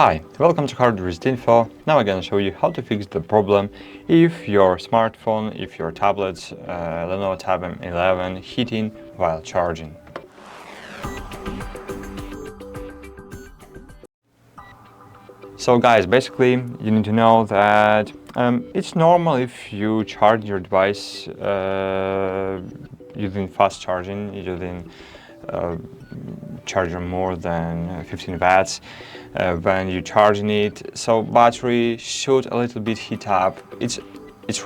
Hi, welcome to Hardware Info. Now I'm gonna show you how to fix the problem if your smartphone, if your tablet, LENOVO Tab M11 heating while charging. So guys, basically you need to know that it's normal if you charge your device using fast charging, using charger more than 15 watts when you're charging it, so battery should a little bit heat up. It's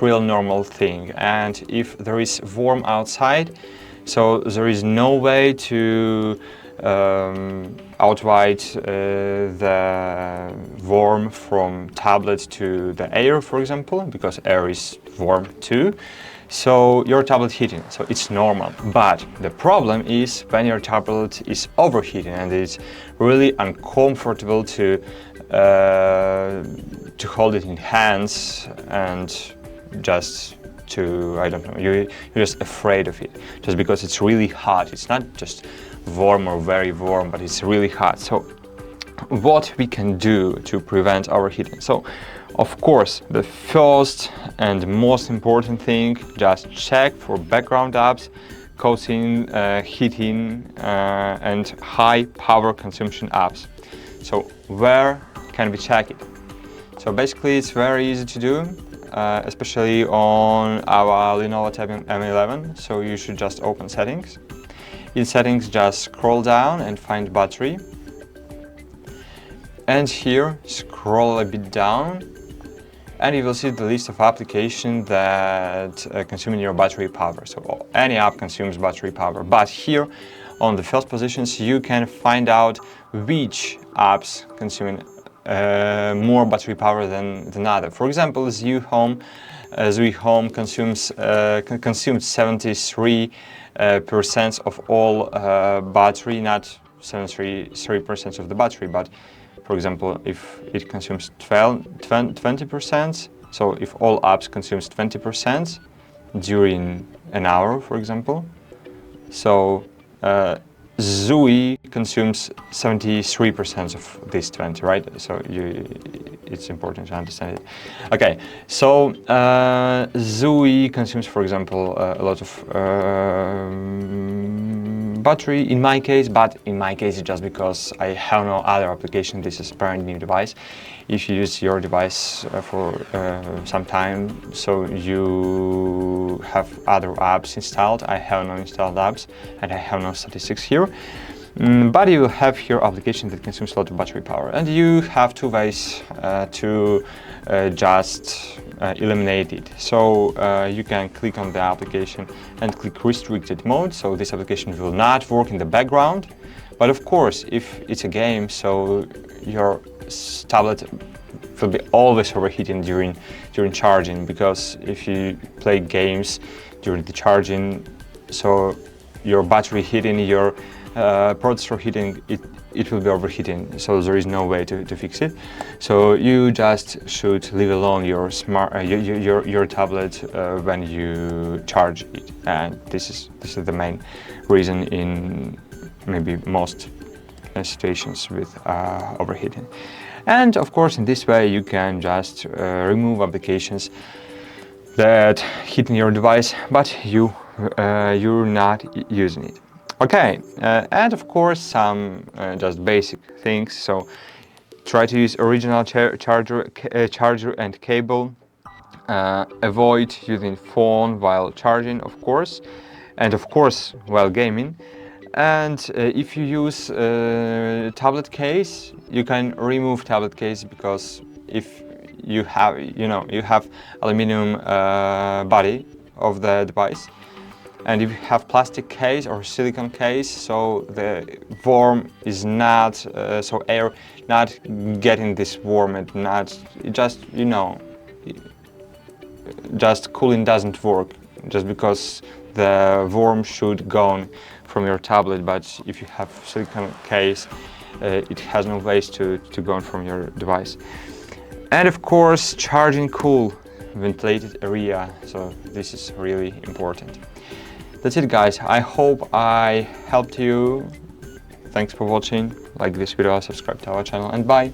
real normal thing, and if there is warm outside, so there is no way to outride the warm from tablet to the air, for example, because air is warm too. So your tablet heating, so it's normal. But the problem is when your tablet is overheating, and it's really uncomfortable to hold it in hands, and just to, I don't know, you're just afraid of it, just because it's really hot. It's not just warm or very warm, but it's really hot. So what we can do to prevent overheating? So of course, the first and most important thing, just check for background apps causing heating and high power consumption apps. So where can we check it? So basically it's very easy to do, especially on our LENOVO Tab M11. So you should just open settings. In settings, just scroll down and find battery. And here, scroll a bit down, and you will see the list of applications that consume your battery power. So any app consumes battery power. But here, on the first positions, you can find out which apps consuming more battery power than other. For example, ZUI Home consumes 73% of all battery, not 73% of the battery, but for example, if it consumes 20%, so if all apps consumes 20% during an hour, for example, so ZUI consumes 73% of this 20, right? So it's important to understand it. Okay, so ZUI consumes, for example, a lot of battery in my case, but in my case it's just because I have no other application. This is a brand new device. If you use your device for some time, so you have other apps installed. I have no installed apps and I have no statistics here. But you will have here application that consumes a lot of battery power, and you have two ways to just eliminate it. So you can click on the application and click restricted mode, so this application will not work in the background. But of course, if it's a game, so your tablet will be always overheating during charging, because if you play games during the charging, so your battery heating, your processor heating, it will be overheating, so there is no way to fix it. So you just should leave alone your your tablet when you charge it, and this is the main reason in maybe most situations with overheating. And of course, in this way you can just remove applications that heating your device, but you're not using it. Okay, and of course some just basic things. So try to use original charger and cable. Avoid using phone while charging, of course, and of course while gaming. And if you use tablet case, you can remove tablet case, because if you have aluminum body of the device, and if you have plastic case or silicone case, so the warm is not, so air not getting this warm, and not just, just cooling doesn't work, just because the warm should go from your tablet. But if you have silicone case, it has no ways to go from your device. And of course, charging cool ventilated area, so this is really important. That's it, guys. I hope I helped you. Thanks for watching. Like this video, subscribe to our channel, and bye.